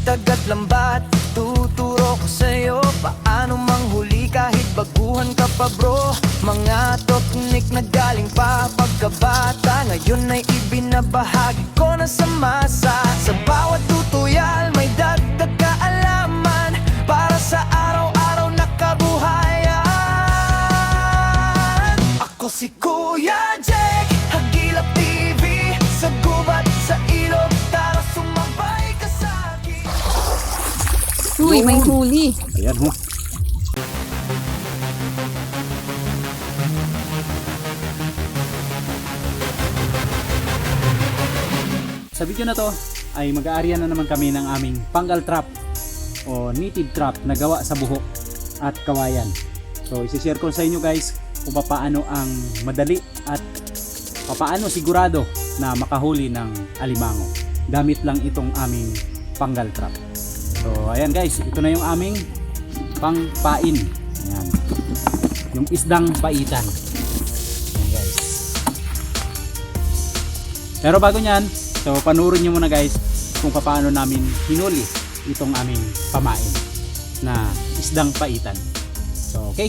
dagat lambat. Tuturo ko sa'yo paano manghuli kahit baguhan ka pa bro. Mga teknik na galing pa pagkabata, ngayon ay ibinabahagi ko na sa masa. Sa bawat tutorial may dagdag kaalaman para sa araw-araw na kabuhayan. Ako si Kuya Jake, Hagilap TV. Sa gubat, sa ilog, tara sumabay ka sa'kin. Uy, may huli. Ayan ho. Sa video na to ay mag-aarya na naman kami ng aming panggal trap o native trap na gawa sa buhok at kawayan. So isi-share ko sa inyo guys kung paano ang madali at paano sigurado na makahuli ng alimango gamit lang itong aming panggal trap. So ayan guys, ito na yung aming pangpain. Ayan. Yung isdang paitan. Ayan guys. Pero bago nyan, so panurin nyo muna guys kung paano namin hinuli itong aming pamain na isdang paitan. So okay.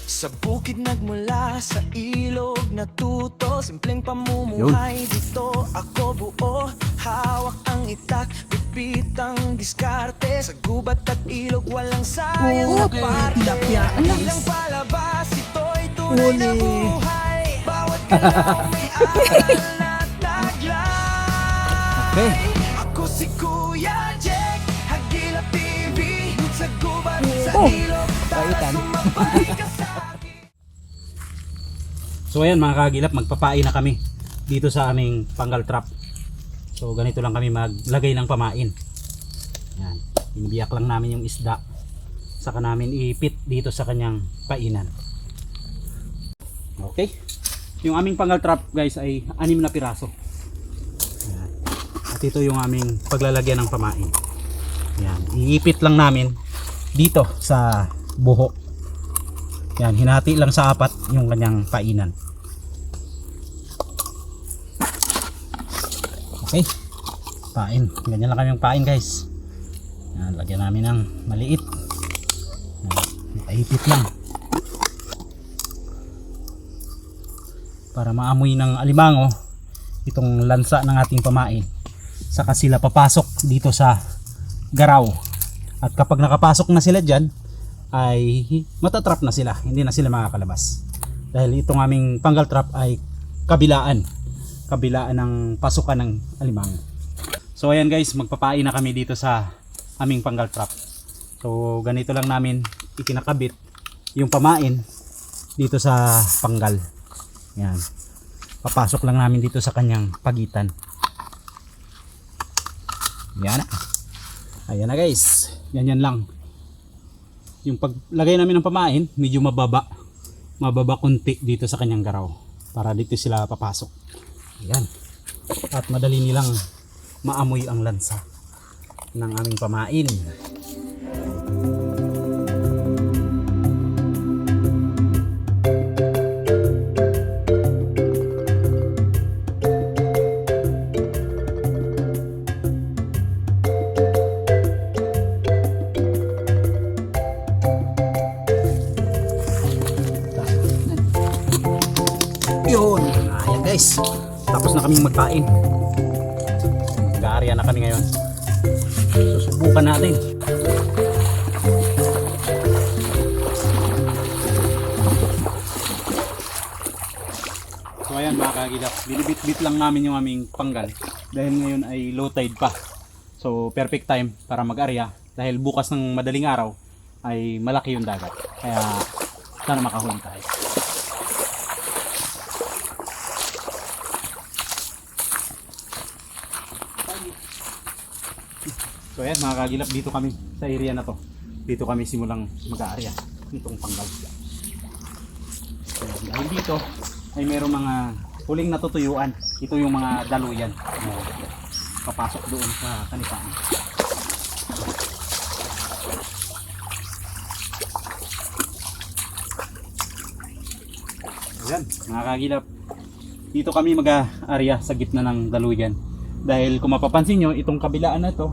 Sa bukid nagmula, sa ilog natuto. Simpleng pamumuhay dito ako buo. Hawak ang itak, pipitang diskarte. Sa gubat at ilog walang sayang na parte. Ilang palabas, ito'y tunay na buhay. Bawat galaw may aral na taglay. Okay. Ako si Kuya Jake, Hagilap TV. Sa gubat, sa ilog, tara sumabay ka sa So ayan mga kagilap, magpapain na kami dito sa aming panggal trap. So ganito lang kami maglagay ng pamain. Ayan, binibiyak lang namin yung isda, saka namin ipit dito sa kanyang painan. Okay, yung aming panggal trap guys ay 6 na piraso. Ayan. At ito yung aming paglalagyan ng pamain. Ayan, iipit lang namin dito sa buhok. Yan, hinati lang sa 4 yung kanyang painan. Okay, pain. Ganyan lang kami yung pain guys. Yan, lagyan namin ng maliit. Nakaipit lang. Para maamoy ng alimango itong lansa ng ating pamain. Saka sila papasok dito sa garaw. At kapag nakapasok na sila dyan, ay matatrap na sila, hindi na sila makakalabas dahil itong aming panggal trap ay kabilaan ng pasukan ng alimango. So ayan guys, magpapain na kami dito sa aming panggal trap. So ganito lang namin ikinakabit yung pamain dito sa panggal. Yan, papasok lang namin dito sa kanyang pagitan. Yan na. Ayan na guys, ganyan lang. Yung paglagay namin ng pamain, medyo mababa konti dito sa kanyang garaw para dito sila papasok. Ayan. At madali nilang maamoy ang lansa ng aming pamain. Yun, ayan guys, tapos na kaming magpain. Mag-aarya na kami ngayon. Susubukan natin. So ayan mga kagilap, binibit-bit lang namin yung aming panggal dahil ngayon ay low tide pa. So perfect time para mag-arya dahil bukas ng madaling araw ay malaki yung dagat. Kaya sana makahuli tayo. So ayan mga kagilap, dito kami sa area na to. Dito kami simulang mag-aarya nitong panggal. So, dahil dito ay mayroong mga huling natutuyuan. Ito yung mga daluyan. Papasok doon sa kanipaan. Ayan mga kagilap, dito kami mag-aarya sa gitna ng daluyan. Dahil kung mapapansin nyo, itong kabilaan na to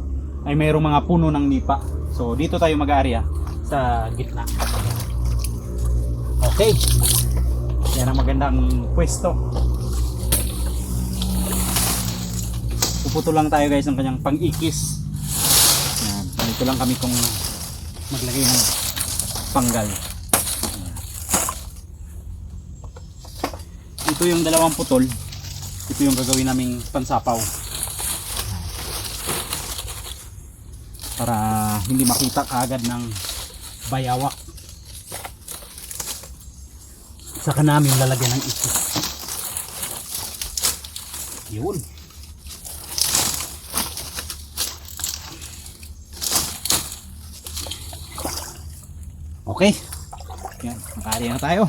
ay mayroong mga puno ng nipa. So dito tayo mag-aarya sa gitna. Okay. Yan ang magandang pwesto. Puputo lang tayo guys ng kanyang pang-ikis. Yan. Dito lang kami kung maglagay ng panggal. Ito yung dalawang putol. Ito yung gagawin naming pansapaw. Para hindi makita kaagad ng bayawak. Saka namin lalagyan ng ikis. Yun. Okay. Yan, makahari na tayo.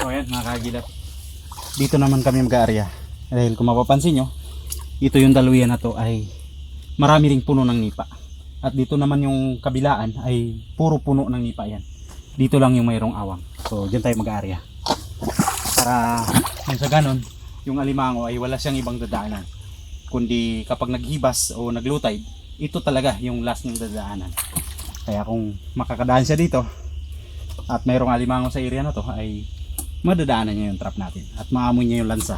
So ayan mga kagilap, dito naman kami mag-aarya dahil kung mapapansin nyo, ito yung daluyan na to ay marami ring puno ng nipa, at dito naman yung kabilaan ay puro puno ng nipa yan. Dito lang yung mayroong awang, so dyan tayo mag-aarya para sa ganon yung alimango ay wala siyang ibang dadaanan, kundi kapag naghibas o naglutay, ito talaga yung last ng dadaanan. Kaya kung makakadaan siya dito at mayroong alimango sa area na to, ay madadaanan niya yung trap natin at maamoy niya yung lansa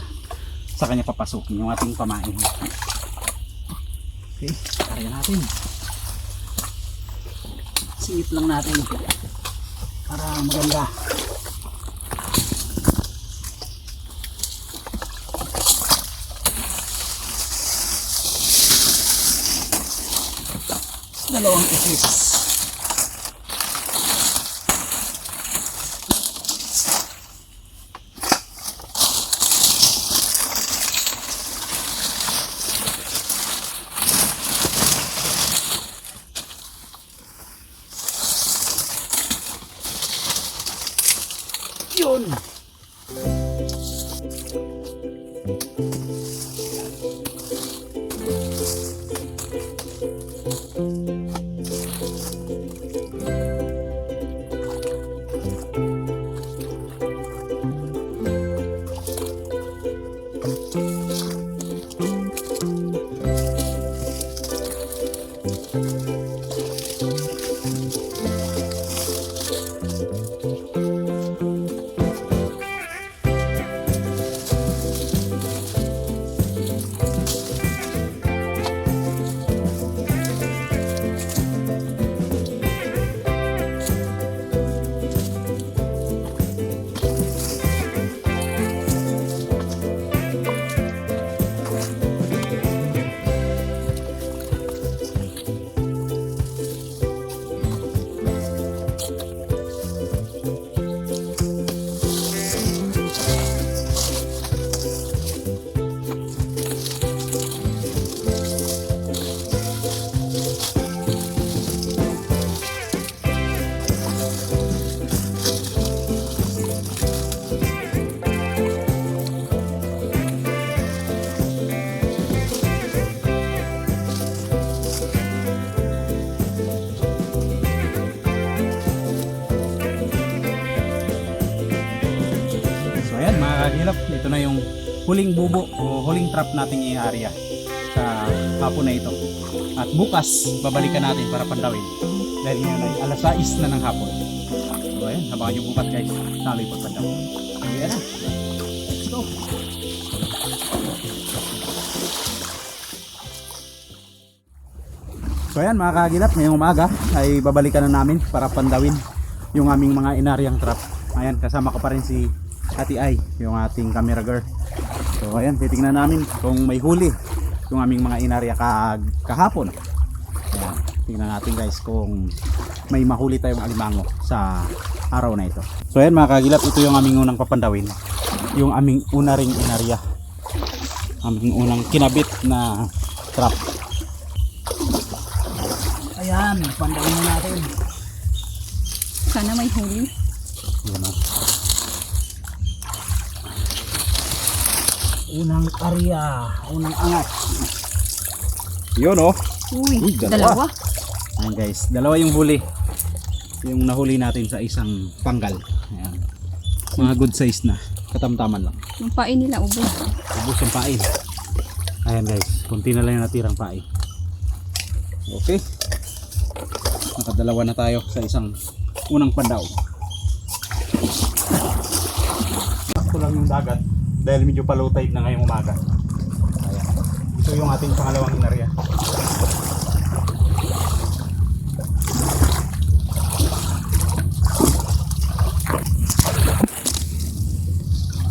sa kanya papasukin yung ating pamain. Okay, kaya natin. Singit lang natin para maganda. Dalawang ikis. Yun. Kagilap, ito na yung huling bubo o huling trap nating i-area sa hapon na ito. At bukas, babalikan natin para pandawin. Dahil ngayon ay alas 6 na ng hapon. So ayan, habangan nyo bukas guys. Saloy pagpandaw. Ayan na. Let's go. So ayan mga kagilap, ngayong umaga ay babalikan na namin para pandawin yung aming mga inaryang trap. Ayan, kasama ko pa rin si Ate Ay, yung ating camera girl. So ayan, titingnan namin kung may huli yung aming mga inarya kahapon. Ayan, tingnan natin guys kung may mahuli tayong alimango sa araw na ito. So ayan mga kagilap, ito yung aming unang papandawin. Yung aming una ring inarya, aming unang kinabit na trap. Ayan, pandawin na natin. Sana may huli. Ayan o. Unang arya, unang angat. Yun o. Uy, Uy, dalawa. Ayan guys, dalawa yung huli. Yung nahuli natin sa isang panggal. Ayan. Mga good size na. Katamtaman lang. Yung pain nila, ubos. Ubus yung pain. Ayan guys, konti na lang yung natirang pain. Okay. Nakadalawa na tayo sa isang unang pandaw. Sakto lang yung dagat dahil medyo pa low tide na ngayong umaga. Ayan. Ito yung ating pangalawang inarya.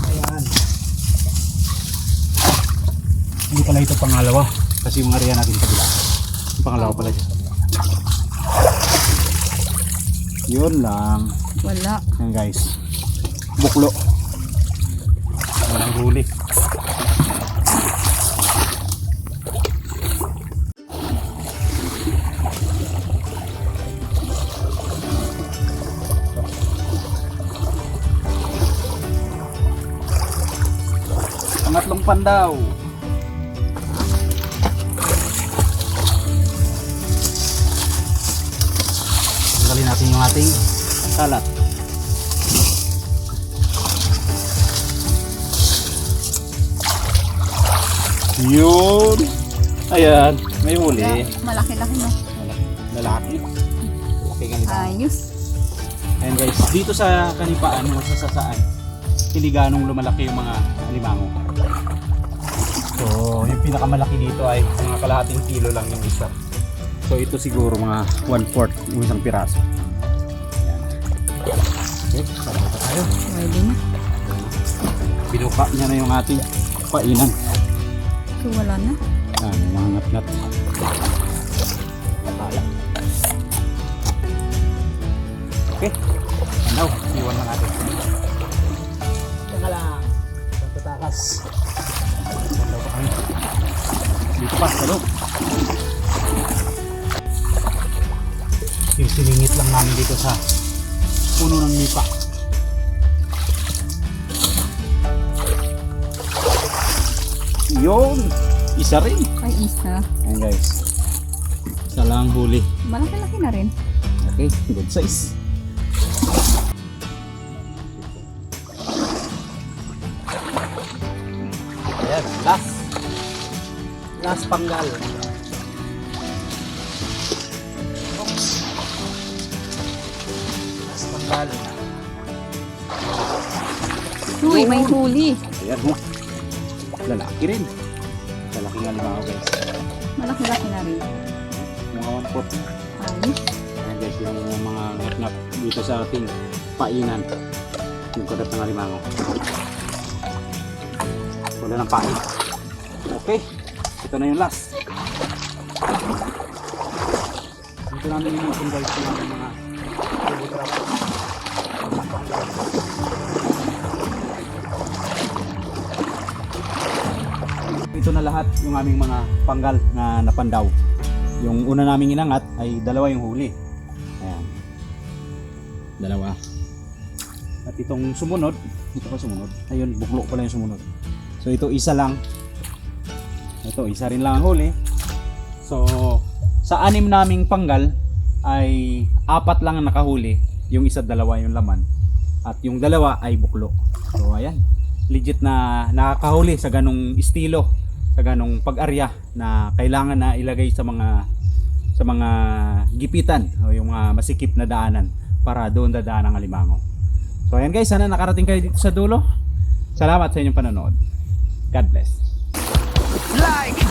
Ayan. Hindi pala ito pangalawa kasi yung area natin kabila. Yung pangalawa pala dyan. Yun lang. Wala. Ayan guys. Buklo. Walang huli. Pangatlong pandaw. Tanggalin natin yung ating kalat. Yun. Ayan, may huli. Malaki-laki na. Lalaki. Laki nga nila. Ayos. Ayan guys, dito sa kanipaan, sa sasaan, hindi ganong lumalaki yung mga alimango. So, yung pinakamalaki dito ay mga kalahating kilo lang yung isa. So, ito siguro mga 1/4 yung isang piraso. Ayan. Okay, sarap na tayo. Pwede na. Binuka niya na yung ating painan. So, wala na. Ayan, mga ngat-ngat. Natala. Okay, now, iwan lang natin. Teka lang. Tatakas. Daw pa kami. Dito pa, sa loob. Siningit lang namin dito sa puno ng nipa. Yun! Isa rin. Ay, isa. Ayan guys. Isa lang huli. Malaki-laki na rin. Okay, good size. Ayan, last panggal. Oops. Last panggal. Uy, may huli. Ayan mo. Lalaki rin. Lalaki nga limaw guys. Malaki-laki na rin. Mga 1/4. Ayos. Ayan guys, yung mga ngat-ngat dito sa ating painan. Yung kagat ng alimango. Wala ng pain. Okay, ito na yung last. Dito namin yung mga guys yung mga table trap. Ito na lahat yung aming mga panggal na napandaw. Yung una naming inangat ay dalawa yung huli. Ayan. Dalawa. At itong sumunod, ito pa sumunod. Ayun, buklo pala yung sumunod. So ito isa lang. Ito isa rin lang ang huli. So sa 6 naming panggal ay 4 lang ang nakahuli. Yung isa, dalawa yung laman. At yung dalawa ay buklo. So ayan, legit na nakakahuli sa ganong estilo, sa ganong pag-arya na kailangan na ilagay sa mga gipitan o yung mga masikip na daanan para doon dadaan ang alimango. So ayan guys, sana nakarating kayo dito sa dulo. Salamat sa inyong panonood. God bless. Like,